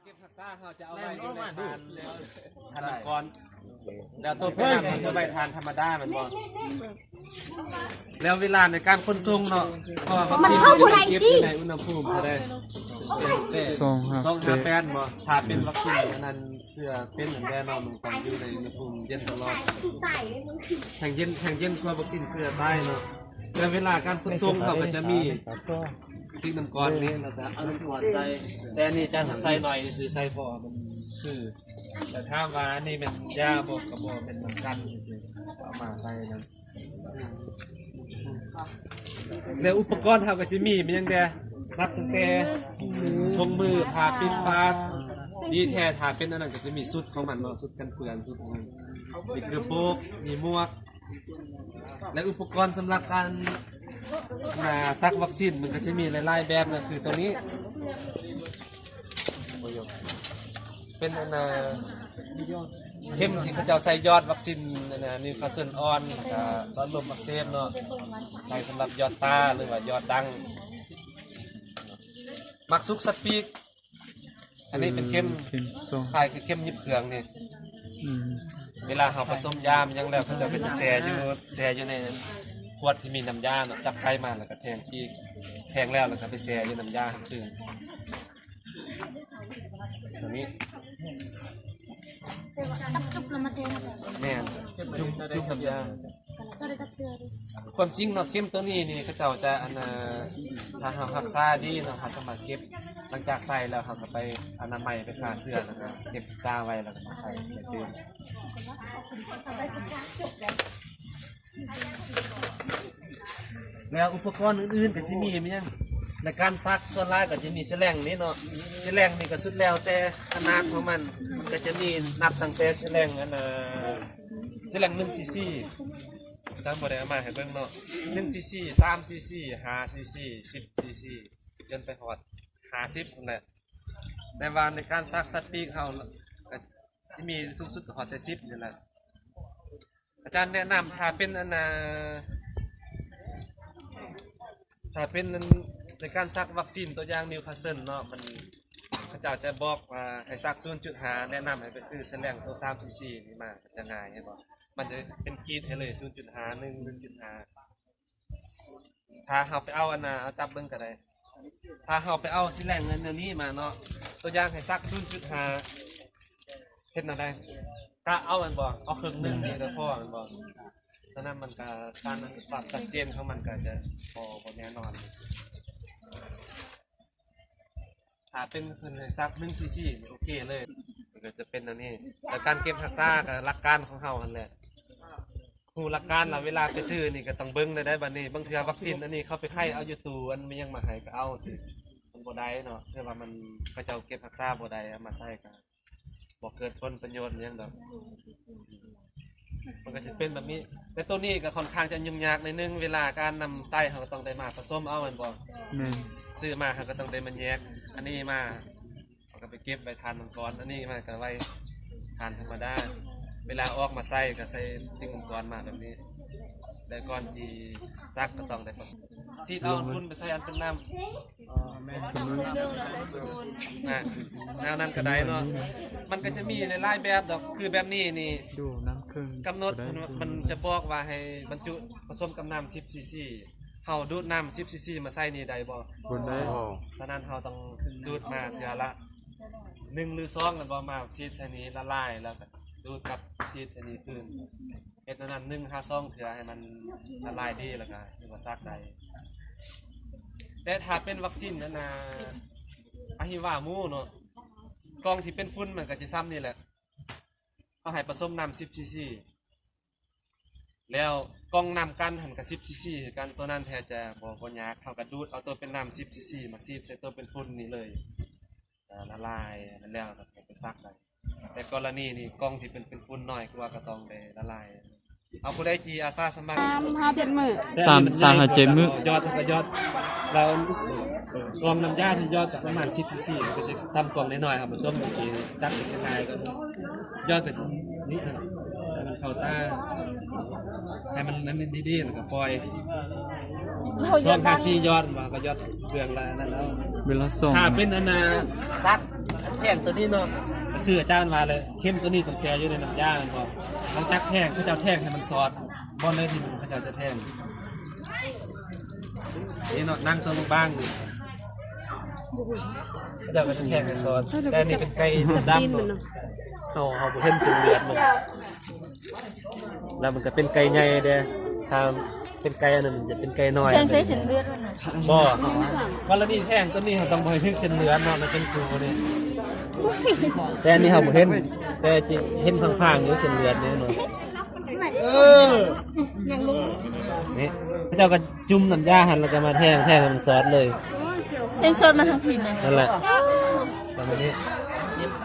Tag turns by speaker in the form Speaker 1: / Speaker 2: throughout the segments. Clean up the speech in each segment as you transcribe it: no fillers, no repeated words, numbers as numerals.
Speaker 1: เก็บผักซ่าเขาจะเอาไว้อยู่ในทานแล้วทานก่อนแล้วตัวเป็นน้ำมันจะไว้ทานธรรมดามันบ่แล้วเวลาในการขนส่งเนาะเพราะว่าวัคซีนมันเก็บอยู่ในอุณหภูมิเท่าใด258บ่ถ้าเป็นวัคซีนอันนั้นเสื้อเป็นอันแน่นอนมันต้องอยู่ในอุณหภูมิเย็นตลอดแห่งเย็นกว่าวัคซีนเสื้อใต้เนาะแล้วเวลาการขนส่งเขาก็จะมีติ๊กน้ำก้อนนี้เราจะเอาน้ำก้อนใส่แต่นี่จานใส่หน่อยซื้อใส่พอมันคือแต่ถ้าว่านี่เป็นยาบอกกระบอกเป็นน้ำกันซื้อเอามาใส่นั้นแล้วอุปกรณ์เขาก็จะมีมันยังแต่นับตั้งแต่ทงมือผ่าปิดปากดีแท้ถ้าเป็นอันนั้นก็จะมีสุดของมันเนาะสุดกันเปื้อนสุดของมันมีเกลือโปกมีหมวกและอุปกรณ์สำหรับการซักวัคซีนมันก็จะมีหลายๆแบบนะคือตัวนี้เป็นเข้มที่เขาจะใส่ยอดวัคซีนนิวคาสเซิลออนกับลมอักเสบเนาะใส่สำหรับยอดตาหรือว่ายอดดังมักซุกสปีกอันนี้เป็นเข้มคล้ายคือเข้มยิบเครื่องนี่เวลาเราผสมยามันยังแล้วเขาจะก็จะแช่อยู่ในขวดที่มีน้ำยาเนาะจับไข่มาแล้วก็แทงที่แทงแล้วก็ไปแช่อยู่น้ำยาทั้งคืนตัวนี้
Speaker 2: จุบแล้วมาเทน
Speaker 1: แม่จุบน้ำยาความจริงเนาะเข้มตัวนี้นี่เขาเจ้าจะถ้าเรารักษาดีเนาะเขาสามารถเก็บหลังจากใส่แล้วเขาก็ไปอนามัยไปฆ่าเชื้อนะครับเก็บซาไว้แล้วก็ใส่ในตู้แล้วอุปกรณ์อื่นๆก็จะมีมั้ยยังในการซักส่วนหลายก็จะมีแฉลงนี่เนาะแฉลงนี่ก็สุดแล้วแต่ขนาดของมันก็จะมีนับตั้งแต่แฉลงแฉลง1 cc จำบ่ได้เอามาให้เบิ่งเนาะ1 cc 3 cc 5 cc 10 cc จนไปฮอด50พุ่นแหละแต่ว่าในการซักสัตว์ปีกเฮาก็สิมีสูงสุดก็ฮอดแต่10นี่แหละอาจารย์แนะนำถ้าเป็นในการซักวัคซีนตัวอย่างนิวคาสเซิลเนาะมันเขาจะบอกว่าให้ซัก 0.5 แนะนำให้ไปซื้อแฉลงตัว3 cc นี่มาจะง่ายเห็นบ่มันจะเป็นกรีดให้เลย 0.5 1.5 ถ้าเราไปเอาเอาจับเบิ่งก็ได้ถ้าเราไปเอาแฉลงอันนี้มาเนาะตัวอย่างให้ซัก 0.5 เฮ็ดแนวใดก็เอามันบ่เอาครึ่งนึงนี่ก็พอมันบ่ฉะนั้นมันก็การปรับชัดเจนของมันก็จะบ่แน่นอนถ้าเป็นขึ้นให้ซัก1 cc โอเคเลยมันก็จะเป็นอันนี้แล้วการเก็บรักษาก็หลักการของเฮานั่นแหละผู้หลักการเราเวลาไปซื้อนี่ก็ต้องเบิ่งได้บัดนี้บางเทื่อวัคซีนอันนี้เขาไปไข่เอาอยู่ตู้อันมันยังมาให้ก็เอาสิมันบ่ได้เนาะเพราะว่ามันเขาเจ้าเก็บรักษาบ่ได้เอามาใส่ก็บ่เกิดผลประโยชน์หยังดอกมันก็จะเป็นแบบนี้แต่ตัวนี้ก็ค่อนข้างจะยุ่งยากในนึงเวลาการนำใส่เขาก็ต้องได้มาผสมเอาแม่นบ่ซื้อมาเขาก็ต้องได้มันแยกอันนี้มาเขาก็ไปเก็บไว้ทานมังกรอันนี้มาก็ไว้ทานธรรมดาเวลาออกมาใส่ก็ใส่ทิ้งมังกรมาแบบนี้แล้วก่อนที่ซักก็ต้องได้ผสมซีดเอาคุณไปใส่อันเป็นน้ำแนวนั้นก็ได้เนาะมันก็จะมีในหลายแบบดอกคือแบบนี้นี่กำหนดมันจะบอกว่าให้บรรจุผสมกับน้ำ10 cc เฮาดูดน้ำ10 cc มาใส่นี่ได้บ่ได้ฉะนั้นเฮาต้องดูดมาเดือนละ1หรือ2กันบ่มาซีดใส่นี้ละลายแล้วก็ดูดกับซีดใส่นี้คืนเฮ็ดนั้น1 5 2เพื่อให้มันละลายดีแล้วก็เรียกว่าซักได้แต่ถ้าเป็นวัคซีนนั่นอะฮิวามูเนาะกล่องที่เป็นฝุ่นมันก็จะซ้ำนี่แหละเขาให้ผสมน้ำ10 cc แล้วกล่องน้ำกันหันกับ10 cc กันตัวนั้นแทนจะบ่ยากเท่ากับดูดเอาตัวเป็นน้ำ10 cc มาซีดใส่ตัวเป็นฝุ่นนี่เลยละลายนั่นแล้วก็ไปซักได้แต่กรณีนี่กล่องที่เป็นฝุ่นน้อยกว่าก็ต้องได้ละลายเอาผู้ใดที่อาสาสมัคร
Speaker 2: 3-5 มื้อ
Speaker 3: 3-5 มื้อย
Speaker 1: อดก็ยอดเรากล่องน้ำยาที่ยอดประมาณ10 cc ก็จะซ้ำกล่องน้อยๆครับผสมอีกทีจักเป็นยังไงก็ยอดเป็นนี่นะมันเข้าตา ให้มันนั้นดีๆแล้วก็ปล่อย
Speaker 2: เรา
Speaker 1: ส
Speaker 2: ย
Speaker 1: อ
Speaker 2: อง ด
Speaker 1: หา
Speaker 2: ดัน
Speaker 1: สี่ยอดมาก็ยอดเครื่องละนั่นแล้ว
Speaker 3: เวลาส่ง
Speaker 1: ถ้าเป็นอันน่ะซักแท่งตัวนี้เนาะก็คืออาจารย์มาเลยเข้มตัวนี้ต้องแช่อยู่ในน้ำยามันบอกหลังจากแท่งเขาจะเอาแท่งให้มันซอสบอลเลยที่มันเขาจะแท่งนี่เนาะนั่งตัวลงบ้างอยู่เขาจะแท่งให้ซอสแต่อันนี่เป็นไก่ดำเนาะเขาบ่เห็นเส้นเลือดมันแล้วมันก็เป็นไก่ใหญ่เด้อถ้าเป็นไก่อันนั้นมันจะเป็นไก่น้อย
Speaker 2: แทงใช้เส้นเลือดด้วยนะ
Speaker 1: บ่วันละนี่แท่งตัวนี้เขาต้องบ่ให้ถึงเส้นเลือดเนาะมันเป็นครูนี่แต่อันนี้เขาบ่เห็นแต่จริงเห็นข้างๆอยู่เส้นเลือดนี่เนาะ
Speaker 2: ยังรู้
Speaker 1: นี่พระเจ้าก็จุ่มน้ำยาหั่นแล้วก็มาแท่งให้มันซอสเลย
Speaker 2: แทงชดมาทางผิดเลย
Speaker 1: นั่นแหละตอนนี้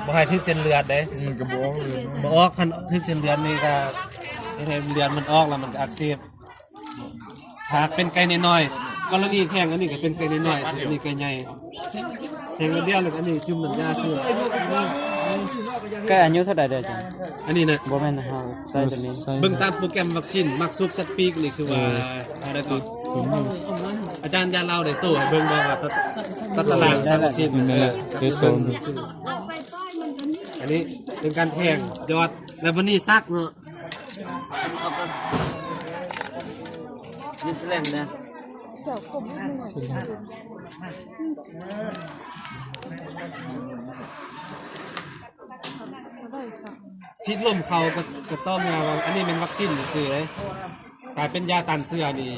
Speaker 1: บ่ให้ถึงเส้นเลือดเด้
Speaker 3: มันก็บอกเลย
Speaker 1: บ่ออกคันถึงเส้นเลือดนี่ก็ให้เลือดมันออกแล้วมันก็อักเสบถ้าเป็นไก่น้อยๆกรณีแท่งอันนี้ก็เป็นไก่น้อยๆส่วนอันนี้ไก่ใหญ่แท่งเดียวแล้วก็อันนี้จุ่มน้ำยาคือ
Speaker 4: ใกล้อายุเท่าใดเด้อจัง
Speaker 1: อันนี้นะ
Speaker 4: บ่แม่นเฮาใส่ตัวนี้
Speaker 1: เบิ่งตามโปรแกรมวัคซีนมักซุกสักปีกนี่คือว่าอะไรก็อาจารย์ยาเล่าได้โซ่ให้เบิ่งบ่ว่าตัดตารางวัคซีนมัน
Speaker 3: เจสน
Speaker 1: อันนี้เป็นการแทงยอดแล้ววันนี้ซักเนาะยิ้มแสลงนะชีดลมเขาก็ต้องมาอันนี้เป็นวัคซีนซื่อเลยกลายเป็นยาตันเสื้อนี่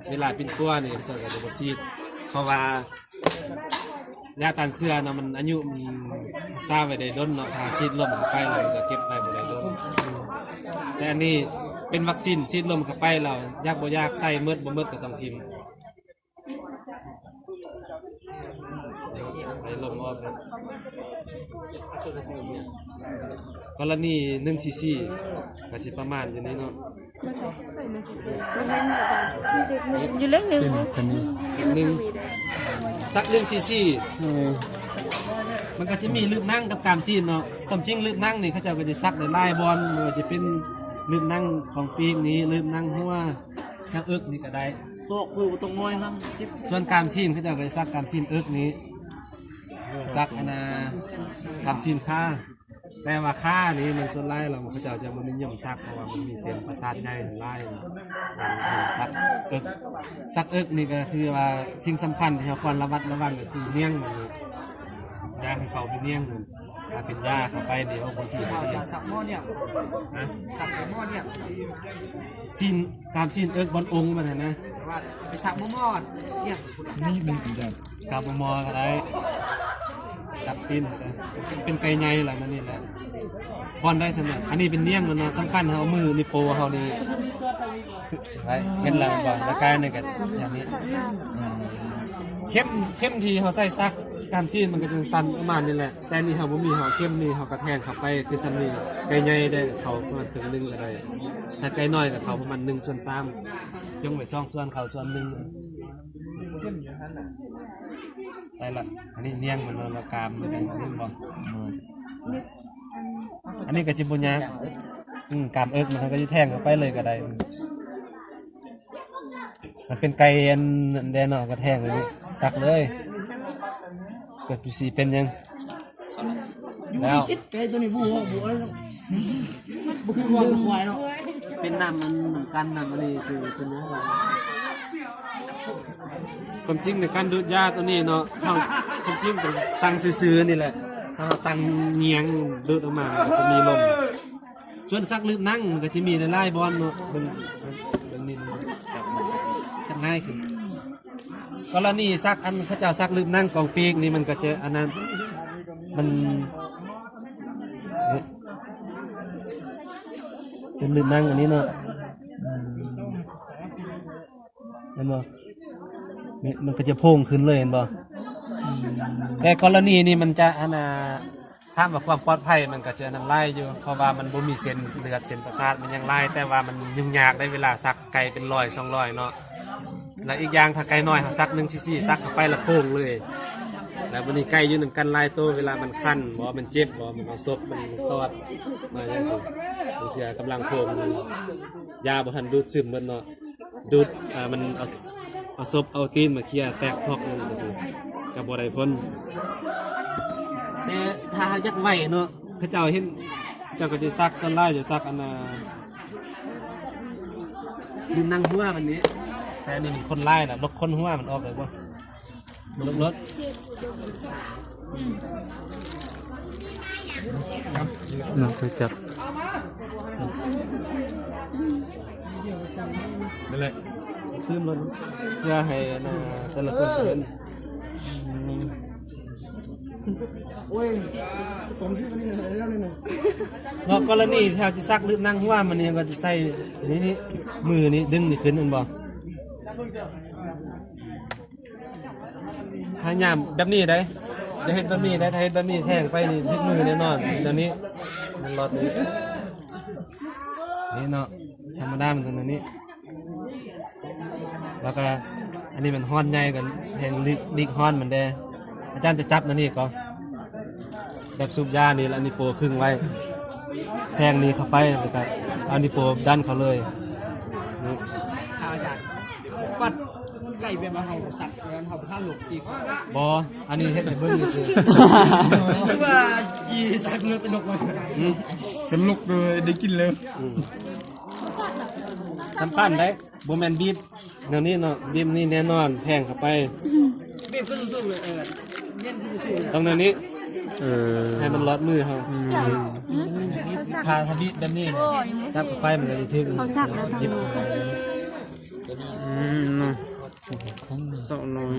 Speaker 1: เวลาเป็นตัวนี่จะกับวัคซีนเพราะว่ายาตันเสื้อนะมันอายุมันทราบไว้ได้ด้นเนาะถ้าชีดลมเข้าไปเราจะเก็บไปบ่ได้ด้นแต่อันนี้เป็นวัคซีนชีดลมเข้าไปเรายากบ่ยากใส่เมืดบ่เมืดก็ต้องพิมพ์ไปลมออกนะกรณี1 cc ก็สิประมาณอยู่นี้เนาะ
Speaker 2: อยู่เล็กหนึ่ง
Speaker 3: คนนี้
Speaker 1: หนึ่งสัก1 cc มันก็จะมีลืบนั่งกับกามซีนเนาะความจริงลืบนั่งนี่เขาจะไปซักในลายบอลมันก็จะเป็นลืบนั่งของปีกนี้ลืบนั่งหัวชักเอิกนี่ก็ได้
Speaker 4: โซกคือบ่ต้องน้อยนั่ง
Speaker 1: ส่วนกามซีนเขาจะไปซักกามซีนเอิกนี้ซักอันนะกามซีนค่าแต่ว่าค่านี้มันส่วนไล่เราเขาจะมันนิยมซักเพราะว่ามันมีเส้นประสาทใหญ่ไล่ซักเอิกซักเอิกนี่ก็คือว่าสิ่งสำคัญที่เราควรระมัดระวังก็คือเลี้ยงมันยาให้เขาไปเลี้ยงมันถ้าเป็นยาเข้าไปเดี๋ยวบางทีเขาจะ
Speaker 4: สักหม้อเนี่ย
Speaker 1: นะ
Speaker 4: สักหม้อเนี่ย
Speaker 1: ซีนตามซีนเอิกบอลองค์มันนะ
Speaker 4: ว่าไปสักหม้อเนี่ย
Speaker 3: นี่เป็นแบบ
Speaker 1: กาบมอก็ได้จับตีนก็ได้เป็นไก่ใหญ่แหละนั่นนี่แหละบอลได้สนะอันนี้เป็นเนียงมันนะสำคัญเขามือนี่โปเขานี่ไว้เห็นแล้วบ่แล้วกายนี่ก็อย่างนี้เข้มทีเขาใส่ซักการที่มันก็จะสั้นประมาณนี้แหละแต่นี่เขาบ่มีเขาเข้มนี่เขากระแทงเข้าไปคือซันนี่ไก่ใหญ่ได้เขาประมาณถึง1อะไรถ้าไก่น้อยกับเขาประมาณ1/3จงไป2 ส่วนเขาส่วน1ใส่ละอันนี้เนียงมันเรากามมันเป็นเรื่องบ่อันนี้ก็จิบุญยากกามเอิกมันก็จะแทงเข้าไปเลยก็ได้มันเป็นไก่อันแดนเนาะก็แทงเลยสักเลยเกิดปีสีเป็นยังแล้ว
Speaker 4: ไก่ตัวนี้บ่คือว่าควายเนาะ
Speaker 1: เป็นน้ำมันเหมือนกันน้ำอันนี้คือเป็นยังไงความจริงในการดูดยาตัวนี้เนาะความจริงเป็นตังซื้อๆนี่แหละถ้าเราตังเงียงดูดออกมามันจะมีลมส่วนซักลืมนั่งมันก็จะมีในไล่บอลเนาะเป็นนินจับง่ายขึ้นกรณีซักอันเขาเจ้าซักลืมนั่งกองปีกนี่มันก็จะอันนั้นมันเป็นลืมนั่งอันนี้เนาะเห็นบ่นี่มันก็จะโพ่งขึ้นเลยเห็นบ่แต่กรณีนี้มันจะอันน่ะถ้าว่าความปลอดภัยมันก็จะนั่นไล่อยู่เพราะว่ามันบ่มีเส้นเลือดเส้นประสาทมันยังไล่แต่ว่ามันยุ่งยากได้เวลาซักไก่เป็น100 200เนาะแล้วอีกอย่างถ้าไก่น้อยซัก1 cc ซักเข้าไปแล้วโพ่งเลย แล้ววันนี้ไก่อยู่นำกันหลายตัวเวลามันคันบ่มันเจ็บบ่มันเอาศพมันตอดมาจังซี่บางเทื่อกำลังโคมยาบ่ทันดูดซึมเบิดเนาะดูดมันเอาศพเอาตีนมาเคลียร์แตกพอกนึงจังซี่ก็บ่ได้พ้นแต่ถ้าอยากไหวเนาะเขาเจ้าเห็นเจ้าก็จะซักส่วนหลายจะซักอันน่ะดึงนั่งหัวมันนี้แต่อันนี้มันคนไล่น่ะลกคนหัวมันออกเลยบ่มันลกรถ
Speaker 3: น้องเคยจับ
Speaker 1: นั่นแหละซื้อรถเพื่อให้นะแต่ละคนเป็น
Speaker 4: โอ้ยผมชื่อนี่เลยแล้วนี่
Speaker 1: เพราะกรณีถ้าจะซักลืมนั่งหัวมันนี่ก็จะใส่นี่มือนี่ดึงนี่ขึ้นนั่นบ่พยายามแบบนี้ได้จะเห็นแบบนี้ได้ถ้าเห็นแบบนี้แทงไปนี่ทึกมือแน่นอนเดี๋ยวนี้มันรอดนี้นี่เนาะธรรมดามันตัวนี้แล้วก็อันนี้มันฮ้อนใหญ่กันแทงลิกฮ้อนมันได้อาจารย์จะจับนั่นนี่ก็แบบสูบยานี่แล้วอันนี้โปครึ่งไว้แทงนี้เข้าไปแล้วก็อันนี้โปดันเขาเลยนี่
Speaker 4: อาจารย์ปัดไก่เป็นมาเห่าสัตว์แล้วเห่าข้าวหลกอีก
Speaker 1: บออันนี้เฮ็ดให้เบิ่งซื่อ
Speaker 4: คิดว่าจีสัตว์เนื้อเป็นหลกเลย
Speaker 3: เป็นลูกเลยได้กินเลย
Speaker 1: สำคัญได้บ่แม่นบีบแนวนี้เนาะบีบนี่แน่นอนแทงเข้าไป
Speaker 4: เบี้ยก็สู้เลยเย็นก็สู้เลย
Speaker 1: ตรงแนวนี้ ให้
Speaker 3: ให้
Speaker 1: มันรอดมือเฮา
Speaker 2: เขาสัก
Speaker 1: ถ้าบีบแบบนี้
Speaker 2: โอ้ย
Speaker 1: จับเข้าไปมันก็สิถึง
Speaker 2: เขาสักแล้วทำ
Speaker 1: หยิบ
Speaker 3: เนาะเจ้าน้อย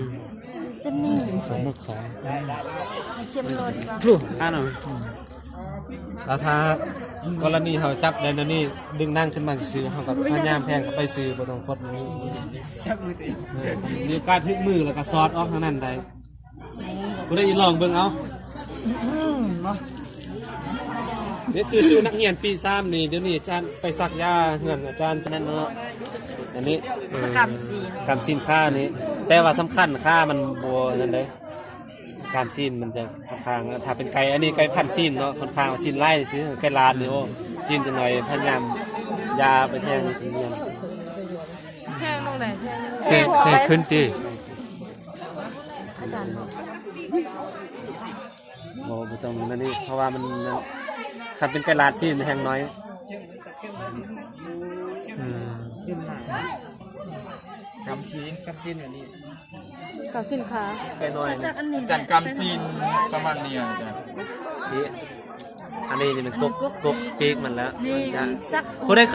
Speaker 2: จะนี่
Speaker 3: ผมมาขอ
Speaker 2: ให้เข้มรสป่ะ
Speaker 3: ลูกอ่านหน่อย
Speaker 1: แล้วถ้ากรณีเฮาจับได้แนวนี้ดึงนั่งขึ้นมาซื่อเฮาก็พยายามแทงเข้าไปซื่อบ่ต้องกดมือ
Speaker 4: ชักมือตี
Speaker 1: มีการถึกมือแล้วก็ซอดออกทางนั้นได้บ่ได้ลองเบิ่งเอานี่คือนักเรียนปี3นี่เดี๋ยวนี้อาจารย์ไปซักยาเฮือนอาจารย์นั่นเนาะอันนี้
Speaker 2: สกรรมสีน
Speaker 1: การซีนค่านี้แต่ว่าสำคัญค่ามันบัวนั่นเลยการซีนมันจะค่อนข้างถ้าเป็นไก่อันนี้ไก่พันซีนเนาะค่อนข้างซีนไล่ซื้อไก่ลานนี่โอ้ซีนจะหน่อยพยายามยาไปแทงถึงเนียน
Speaker 2: แค่ลงไหน
Speaker 3: แค่ขึ้นตี
Speaker 2: อาจารย์บอก
Speaker 1: โอ้ไม่ต้องนั่นนี่เพราะว่ามันคันเป็นไก่ลานซีนแห้งน้อย
Speaker 4: กำซีนแบบนี้
Speaker 2: กับสินค้า
Speaker 1: ไก่น้อย
Speaker 2: สักอันนี้
Speaker 3: จัดกำซีนประมาณนี้อาจารย์
Speaker 1: นี่อันนี้นี่มันกบปีกมันแล้ว
Speaker 2: นี่
Speaker 1: มันจะ
Speaker 2: สัก
Speaker 1: ผู้ได้